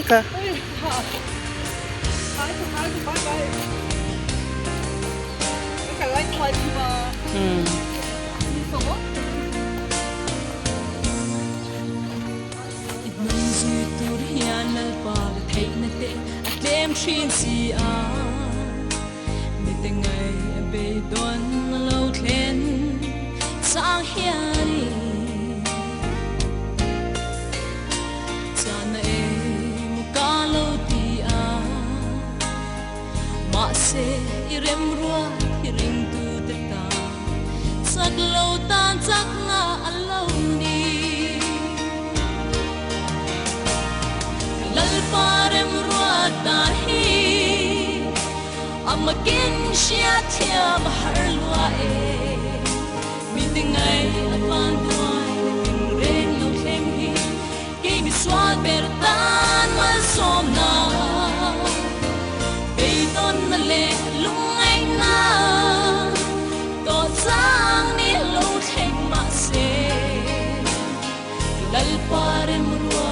ka Trin si a mi te ngai be don lo thlen sang hiari sana e mu ka lo ti a ma se irem rua ring tu te ta sak lo tan sak nga alo ni lal parem rua ta hi Amakin siya tiya maharlua Meeting ay apan duay Naging rin lo lemhi Kay miswag bertan malsom na Peiton na le lungay na Totsang ni lo lem mase Lalparem ruwa